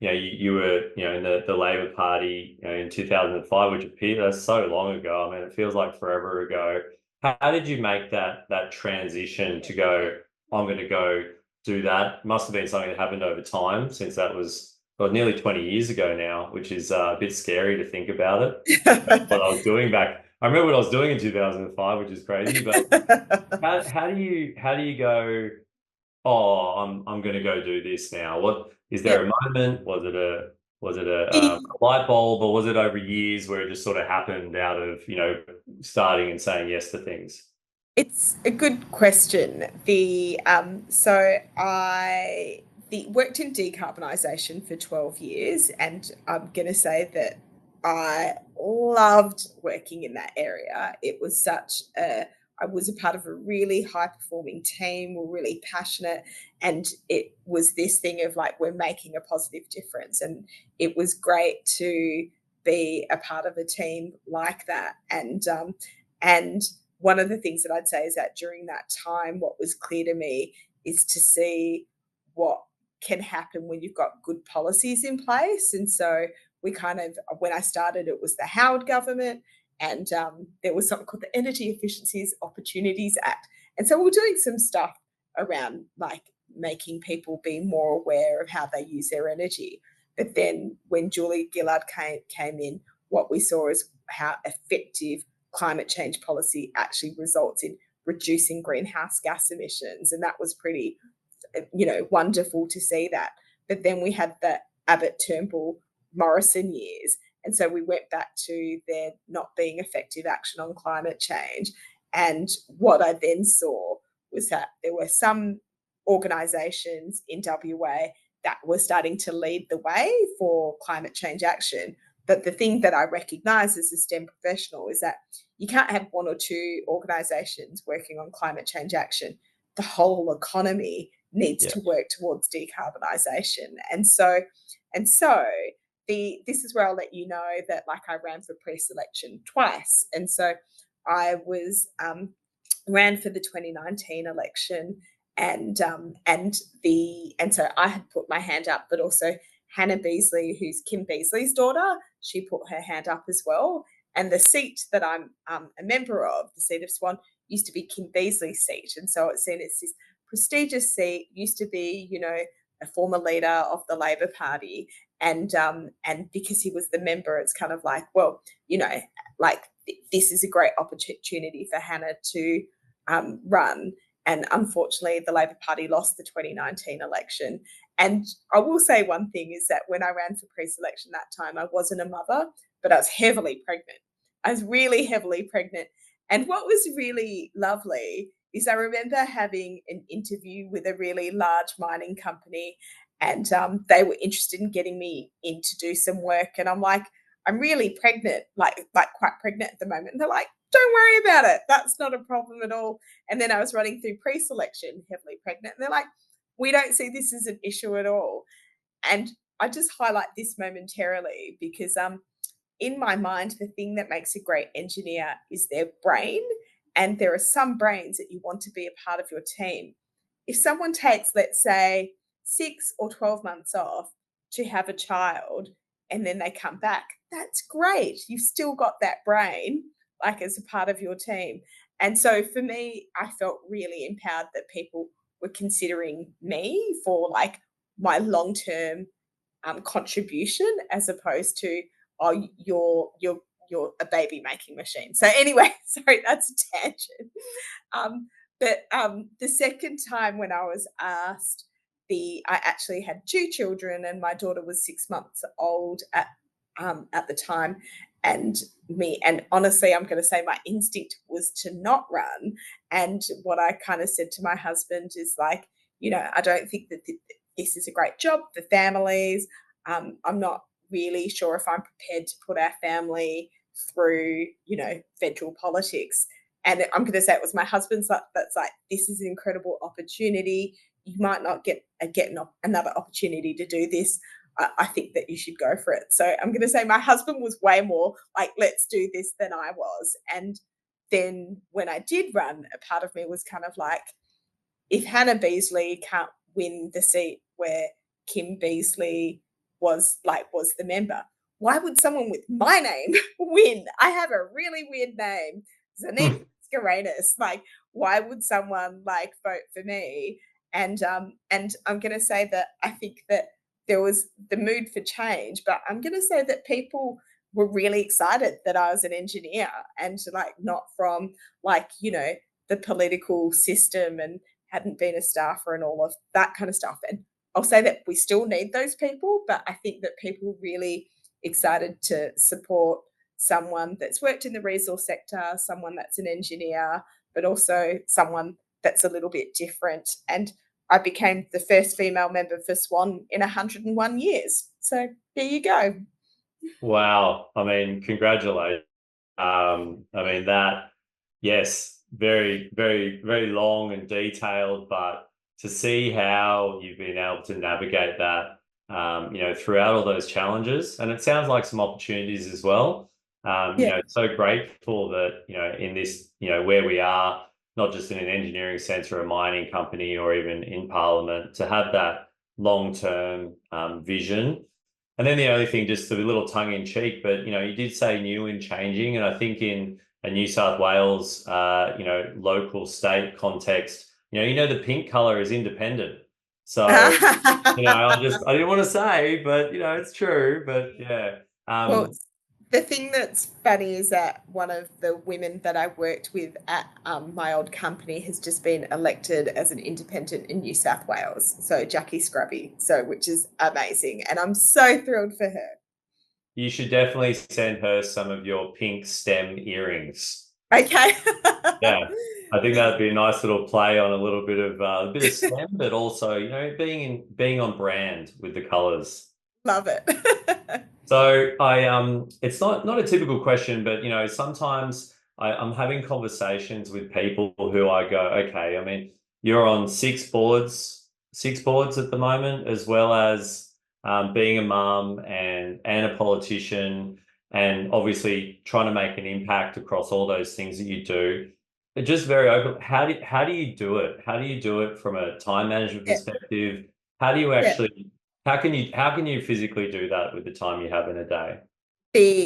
in the Labor Party in 2005, which that's so long ago. I mean, it feels like forever ago. How did you make that transition to go, I'm going to go do that? Must have been something that happened over time, since that was nearly 20 years ago now, which is a bit scary to think about it. What I was doing I remember what I was doing in 2005, which is crazy. But how do you go, oh, I'm going to go do this now? What is there a moment? Was it a light bulb, or was it over years where it just sort of happened out of starting and saying yes to things? It's a good question. So I worked in decarbonisation for 12 years, and I'm going to say that I loved working in that area. It was I was a part of a really high performing team. We're really passionate, and it was this thing of like, we're making a positive difference, and it was great to be a part of a team like that. And one of the things that I'd say is that during that time, what was clear to me is to see what can happen when you've got good policies in place. And so we kind of, when I started, it was the Howard government, and there was something called the Energy Efficiencies Opportunities Act. And so we're doing some stuff around like making people be more aware of how they use their energy. But then when Julie Gillard came in, what we saw is how effective climate change policy actually results in reducing greenhouse gas emissions. And that was pretty, wonderful to see that. But then we had the Abbott, Turnbull, Morrison years. And so we went back to there not being effective action on climate change. And what I then saw was that there were some organisations in WA that were starting to lead the way for climate change action. But the thing that I recognise as a STEM professional is that you can't have one or two organisations working on climate change action. The whole economy needs to work towards decarbonisation. And so this is where I'll let you know that like I ran for pre-selection twice. And so I was ran for the 2019 election, and so I had put my hand up, but also Hannah Beasley, who's Kim Beasley's daughter, she put her hand up as well. And the seat that I'm a member of, the seat of Swan, used to be Kim Beasley's seat. And so it's seen as this prestigious seat, used to be, a former leader of the Labor Party. And because he was the member, it's kind of like, well, this is a great opportunity for Hannah to run. And unfortunately, the Labor Party lost the 2019 election. And I will say one thing is that when I ran for pre-selection that time, I wasn't a mother, but I was heavily pregnant. I was really heavily pregnant. And what was really lovely is I remember having an interview with a really large mining company, and they were interested in getting me in to do some work. And I'm like, I'm really pregnant, like quite pregnant at the moment. And they're like, don't worry about it. That's not a problem at all. And then I was running through pre-selection, heavily pregnant. And they're like, we don't see this as an issue at all. And I just highlight this momentarily because in my mind, the thing that makes a great engineer is their brain. And there are some brains that you want to be a part of your team. If someone takes, let's say, 6 or 12 months off to have a child and then they come back, that's great. You've still got that brain like as a part of your team. And so for me, I felt really empowered that people were considering me for like my long-term contribution as opposed to, oh, you're a baby making machine. So anyway, sorry, that's a tangent. But the second time when I was asked, I actually had 2 children, and my daughter was 6 months old at the time. And honestly, I'm going to say my instinct was to not run. And what I kind of said to my husband is like, I don't think that this is a great job for families. I'm not really sure if I'm prepared to put our family through, federal politics. And I'm going to say it was my husband's that's like, this is an incredible opportunity. You might not get another opportunity to do this. I think that you should go for it. So I'm going to say my husband was way more like, let's do this than I was. And then when I did run, a part of me was kind of like, if Hannah Beasley can't win the seat where Kim Beasley was the member, why would someone with my name win? I have a really weird name, Zaneta. Mascarenhas. Like, why would someone like vote for me? And I'm going to say that I think that there was the mood for change, but I'm going to say that people were really excited that I was an engineer and like not from like, the political system and hadn't been a staffer and all of that kind of stuff. And I'll say that we still need those people, but I think that people were really excited to support someone that's worked in the resource sector, someone that's an engineer, but also someone that's a little bit different. And I became the first female member for Swan in 101 years. So there you go. Wow. I mean, congratulations. That, yes, very, very, very long and detailed, but to see how you've been able to navigate that, throughout all those challenges, and it sounds like some opportunities as well. So grateful that, in this, where we are, not just in an engineering sense or a mining company or even in Parliament, to have that long-term vision And then the only thing, just a little tongue in cheek, but you did say new and changing, and I think in a New South Wales, local state context, the pink color is independent. So, I didn't want to say, but it's true. But yeah, Well, the thing that's funny is that one of the women that I worked with at my old company has just been elected as an independent in New South Wales. So Jackie Scrubby, which is amazing. And I'm so thrilled for her. you should definitely send her some of your pink stem earrings. Okay. Yeah, I think that'd be a nice little play on a little bit of stem, but also being on brand with the colors. Love it. So it's not a typical question, but sometimes I'm having conversations with people who I go, okay, I mean, you're on six boards at the moment, as well as being a mum and a politician, and obviously trying to make an impact across all those things that you do. But just very open, how do you do it? How do you do it from a time management perspective? How do you actually how can you physically do that with the time you have in a day?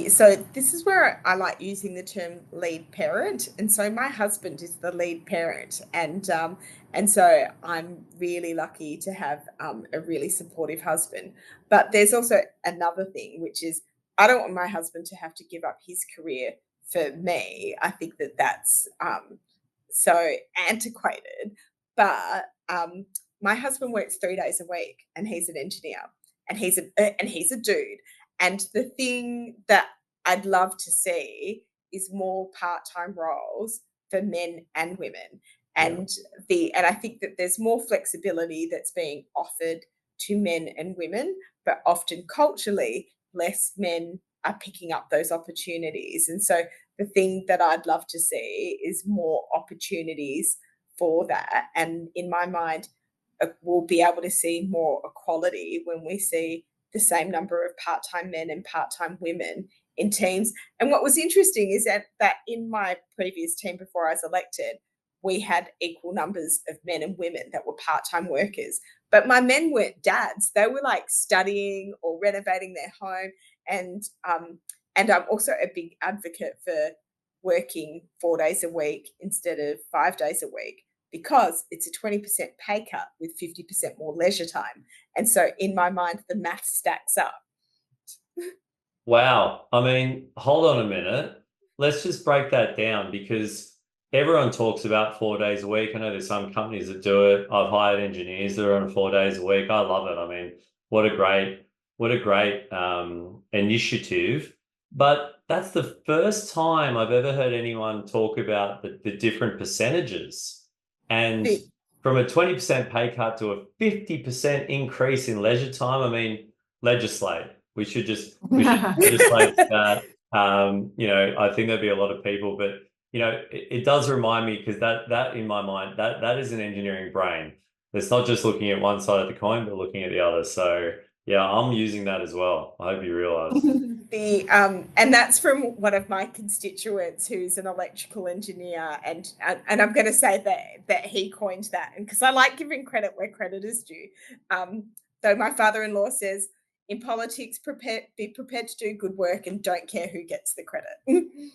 So this is where I like using the term lead parent, and so my husband is the lead parent, and so I'm really lucky to have a really supportive husband. But there's also another thing, which is I don't want my husband to have to give up his career for me. I think that's so antiquated. But my husband works 3 days a week, and he's an engineer, and he's a dude. And the thing that I'd love to see is more part-time roles for men and women. And I think that there's more flexibility that's being offered to men and women, but often culturally, less men are picking up those opportunities. And so the thing that I'd love to see is more opportunities for that. And in my mind, we'll be able to see more equality when we see the same number of part-time men and part-time women in teams. And what was interesting is that in my previous team before I was elected, we had equal numbers of men and women that were part-time workers. But my men weren't dads. They were like studying or renovating their home. And I'm also a big advocate for working 4 days a week instead of 5 days a week, because it's a 20% pay cut with 50% more leisure time. And so in my mind, the math stacks up. Wow. I mean, hold on a minute. Let's just break that down, because everyone talks about 4 days a week. I know there's some companies that do it. I've hired engineers that are on 4 days a week. I love it. I mean, what a great initiative. But that's the first time I've ever heard anyone talk about the different percentages. And from a 20% pay cut to a 50% increase in leisure time, I mean, legislate. We should legislate that. I think there'd be a lot of people, but it does remind me, because that in my mind, that is an engineering brain. It's not just looking at one side of the coin, but looking at the other. So yeah, I'm using that as well. I hope you realize. And that's from one of my constituents who's an electrical engineer, and I'm going to say that he coined that, and because I like giving credit where credit is due. Though my father-in-law says, in politics, be prepared to do good work and don't care who gets the credit.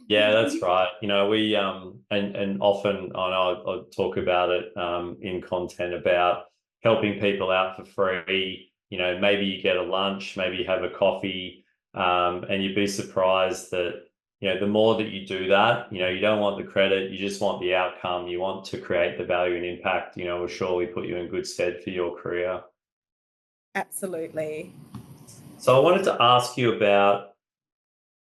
Yeah, that's right. We and often I'll talk about it in content about helping people out for free. Maybe you get a lunch, maybe you have a coffee, and you'd be surprised that the more that you do that, you don't want the credit, you just want the outcome. You want to create the value and impact. Will surely put you in good stead for your career. Absolutely. So I wanted to ask you about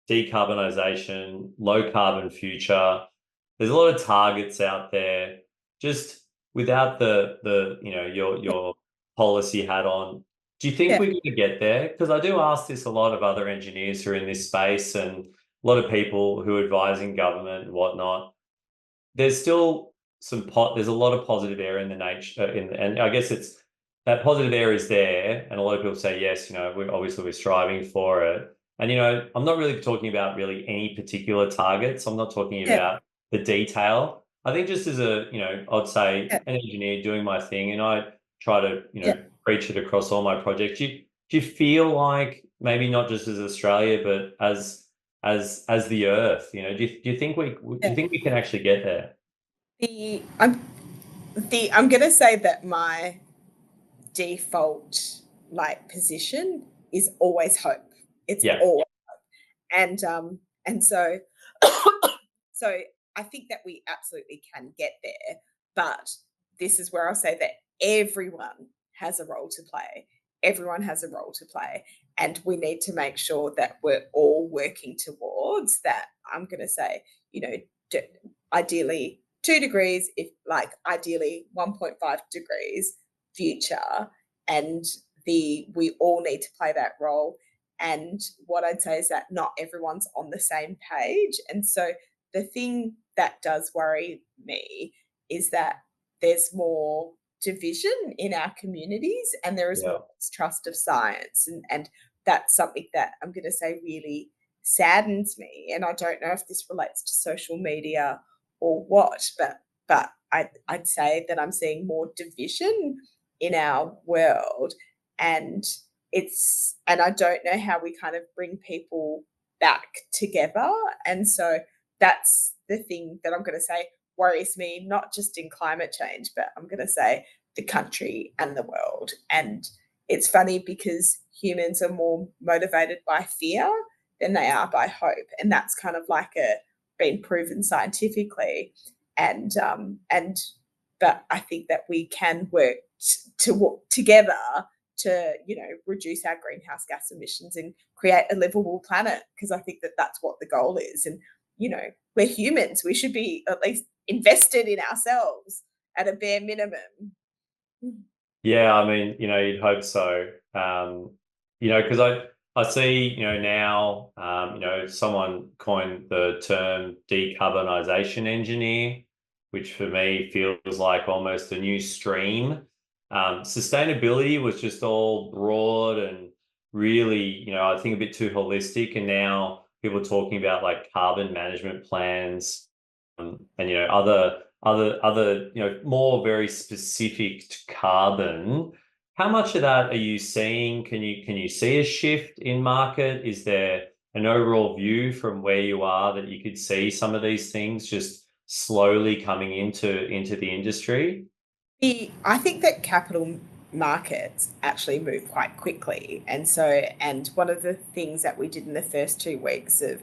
decarbonisation, low carbon future. There's a lot of targets out there. Just without your policy hat on, do you think we're going to get there? Because I do ask this a lot of other engineers who are in this space, and a lot of people who are advising government and whatnot. There's still there's a lot of positive air in the nature, and I guess it's that positive air is there, and a lot of people say yes. We're striving for it. And, I'm not really talking about really any particular targets. I'm not talking about the detail. I think just as I'd say an engineer doing my thing, and I try to, preach it across all my projects. Do you feel like maybe not just as Australia, but as the Earth? You know, do you think we can actually get there? I'm going to say that my default position is always hope. It's always hope. And so so I think that we absolutely can get there, but this is where I'll say that everyone has a role to play. Everyone has a role to play, and we need to make sure that we're all working towards that. I'm going to say, ideally 2 degrees, if ideally 1.5 degrees future, and we all need to play that role. And what I'd say is that not everyone's on the same page. And so the thing that does worry me is that there's more division in our communities, and there is more mistrust of science. And that's something that I'm going to say really saddens me. And I don't know if this relates to social media or what, but I'd say that I'm seeing more division in our world, and I don't know how we kind of bring people back together. And so that's the thing that I'm going to say worries me, not just in climate change, but I'm going to say the country and the world. And it's funny because humans are more motivated by fear than they are by hope, and that's kind of been proven scientifically. But I think that we can work together to reduce our greenhouse gas emissions and create a livable planet, because I think that that's what the goal is. And we're humans, we should be at least invested in ourselves at a bare minimum. Yeah, I mean, you'd hope so. Because I see, now, someone coined the term decarbonisation engineer, which for me feels like almost a new stream. Sustainability was just all broad and really, I think a bit too holistic. And now people are talking about carbon management plans, and, other, more very specific to carbon. How much of that are you seeing? Can you see a shift in market? Is there an overall view from where you are that you could see some of these things just slowly coming into the industry? I think that capital markets actually move quite quickly. And one of the things that we did in the first 2 weeks of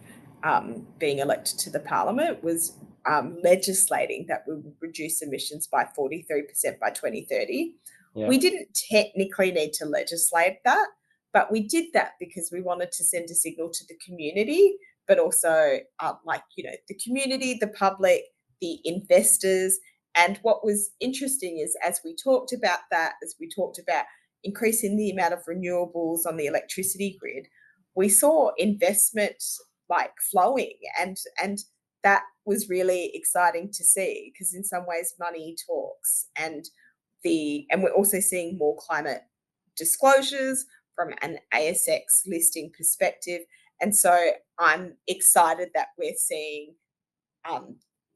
being elected to the parliament was legislating that we would reduce emissions by 43% by 2030. Yeah. We didn't technically need to legislate that, but we did that because we wanted to send a signal to the community, but also the community, the public, the investors. And what was interesting is as we talked about increasing the amount of renewables on the electricity grid, we saw investment flowing, and that was really exciting to see, because in some ways money talks, and we're also seeing more climate disclosures from an ASX listing perspective. And so I'm excited that we're seeing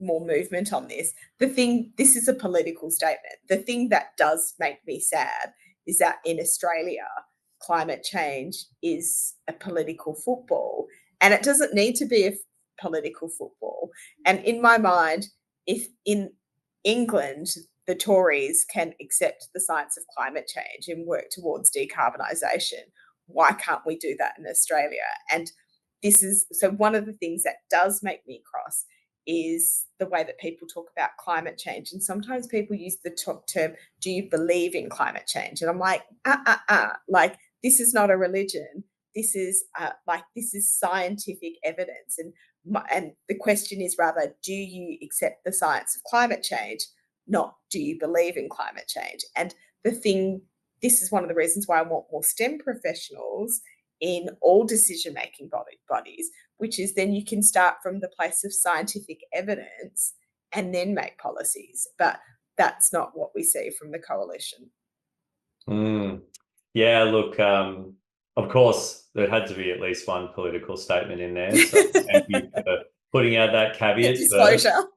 more movement on this. This is a political statement. The thing that does make me sad is that in Australia, climate change is a political football, and it doesn't need to be a political football. And in my mind, if in England the Tories can accept the science of climate change and work towards decarbonisation, why can't we do that in Australia? And so one of the things that does make me cross is the way that people talk about climate change. And sometimes people use the term, do you believe in climate change? And I'm like, this is not a religion. This is scientific evidence. And the question is rather, do you accept the science of climate change? Not, do you believe in climate change? And this is one of the reasons why I want more STEM professionals in all decision-making bodies, which is then you can start from the place of scientific evidence and then make policies. But that's not what we see from the coalition. Yeah, look, of course, there had to be at least one political statement in there. So thank you for putting out that caveat. Disclosure.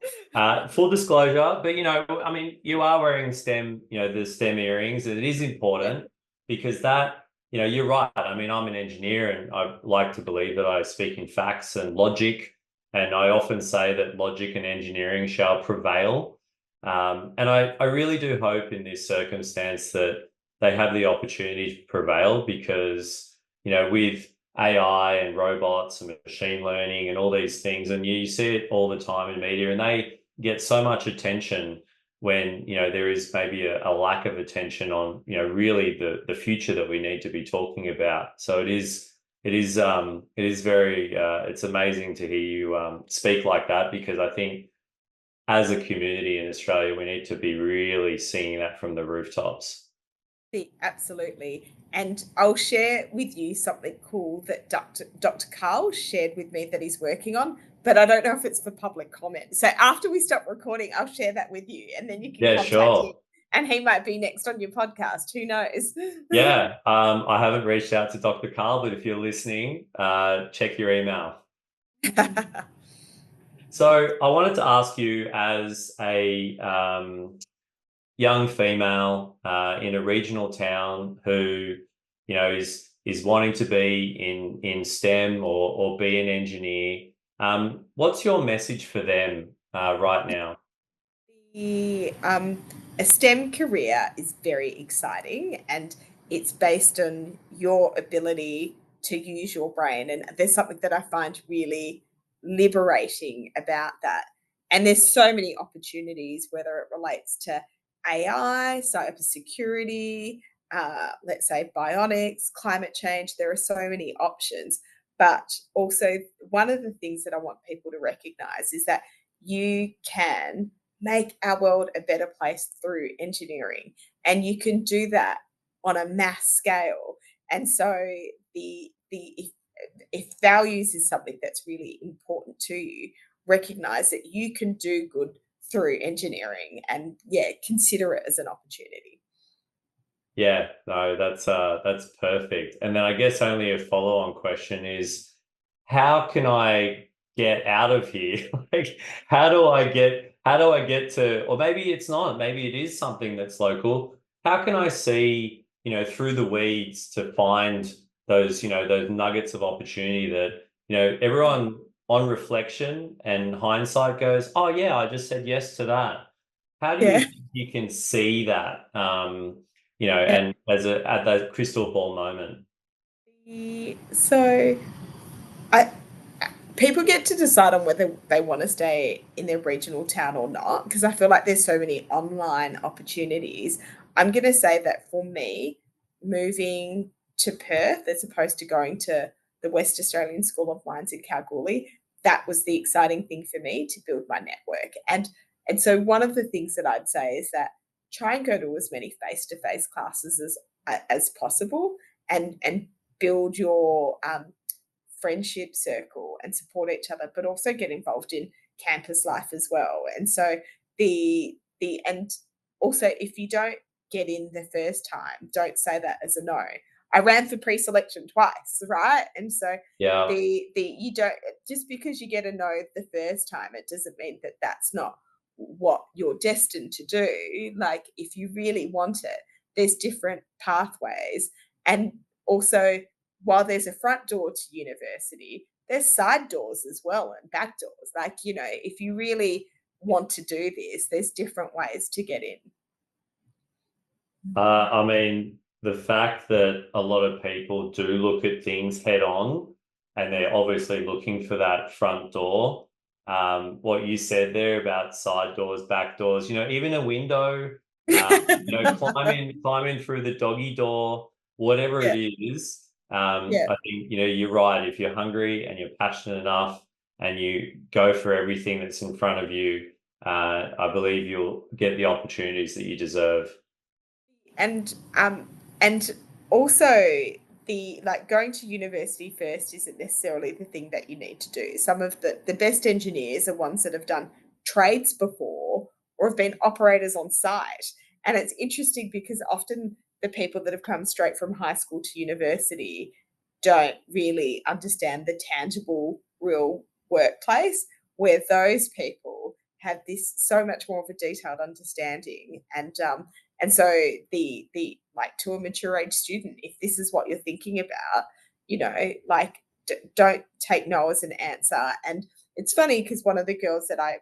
Full disclosure. But, you are wearing STEM, the STEM earrings, and it is important because that you're right. I mean, I'm an engineer and I like to believe that I speak in facts and logic. And I often say that logic and engineering shall prevail. And I really do hope in this circumstance that they have the opportunity to prevail because, with AI and robots and machine learning and all these things, and you see it all the time in media, and they get so much attention when there is maybe a lack of attention on really the future that we need to be talking about. So it is very it's amazing to hear you speak like that, because I think as a community in Australia we need to be really singing that from the rooftops. Absolutely. And I'll share with you something cool that Dr. Carl shared with me that he's working on, but I don't know if it's for public comment. So after we stop recording, I'll share that with you and then you can contact Sure. him and he might be next on your podcast. Who knows? I haven't reached out to Dr. Carl, but if you're listening, check your email. So I wanted to ask you, as a young female in a regional town who is wanting to be in STEM or be an engineer, what's your message for them right now? A STEM career is very exciting and it's based on your ability to use your brain. And there's something that I find really liberating about that. And there's so many opportunities, whether it relates to AI, cybersecurity, let's say bionics, climate change. There are so many options. But also, one of the things that I want people to recognize is that you can make our world a better place through engineering, and you can do that on a mass scale. And so if values is something that's really important to you, recognize that you can do good through engineering, and consider it as an opportunity. Yeah, no, that's perfect. And then I guess only a follow-on question is, how can I get out of here? Like, how do I get to, or maybe it's not, maybe it is something that's local. How can I see, through the weeds to find those nuggets of opportunity that, everyone on reflection and hindsight goes, oh yeah, I just said yes to that. How do you think you can see that, and at that crystal ball moment? So I people get to decide on whether they want to stay in their regional town or not, because I feel like there's so many online opportunities. I'm going to say that for me, moving to Perth as opposed to going to the West Australian School of Mines in Kalgoorlie, that was the exciting thing for me to build my network. And so one of the things that I'd say is that try and go to as many face-to-face classes as possible, and build your friendship circle and support each other, but also get involved in campus life as well. And so and also, if you don't get in the first time, don't say that as a no. I ran for pre-selection twice, right? And so Yeah. you don't, just because you get a no the first time, it doesn't mean that that's not what you're destined to do. Like, if you really want it, there's different pathways. And also, while there's a front door to university, there's side doors as well and back doors. Like, if you really want to do this, there's different ways to get in. I mean, the fact that a lot of people do look at things head on, and they're obviously looking for that front door. What you said there about side doors, back doors, even a window, climb in through the doggy door, whatever it is. I think, you're right. If you're hungry and you're passionate enough and you go for everything that's in front of you, I believe you'll get the opportunities that you deserve. And also, going to university first isn't necessarily the thing that you need to do. Some of the best engineers are ones that have done trades before or have been operators on site. And it's interesting because often the people that have come straight from high school to university don't really understand the tangible, real workplace, where those people have this so much more of a detailed understanding. And so the to a mature age student, if this is what you're thinking about, like don't take no as an answer. And it's funny because one of the girls that I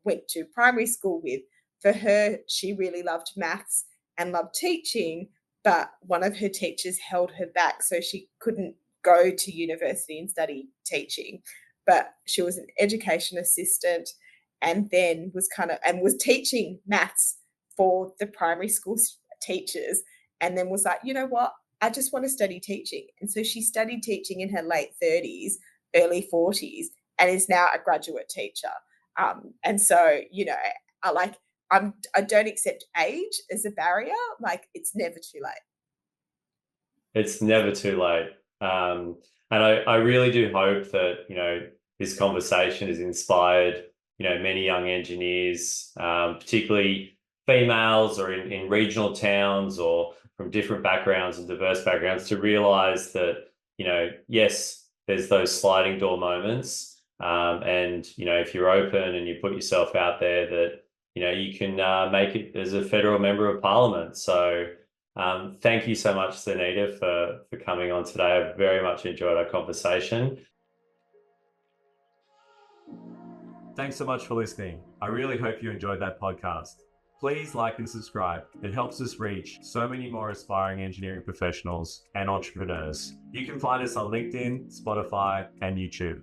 went to primary school with, for her, she really loved maths and loved teaching, but one of her teachers held her back, so she couldn't go to university and study teaching. But she was an education assistant, and then was teaching maths for the primary school teachers, and then was like, you know what, I just want to study teaching. And so she studied teaching in her late 30s, early 40s, and is now a graduate teacher. And so, I don't accept age as a barrier. Like, it's never too late. It's never too late. And I really do hope that, this conversation has inspired, many young engineers, particularly females or in regional towns or from different backgrounds and diverse backgrounds, to realize that, yes, there's those sliding door moments. And, if you're open and you put yourself out there, that, you can make it as a federal member of parliament. So thank you so much, Zaneta, for coming on today. I've very much enjoyed our conversation. Thanks so much for listening. I really hope you enjoyed that podcast. Please like and subscribe. It helps us reach so many more aspiring engineering professionals and entrepreneurs. You can find us on LinkedIn, Spotify, and YouTube.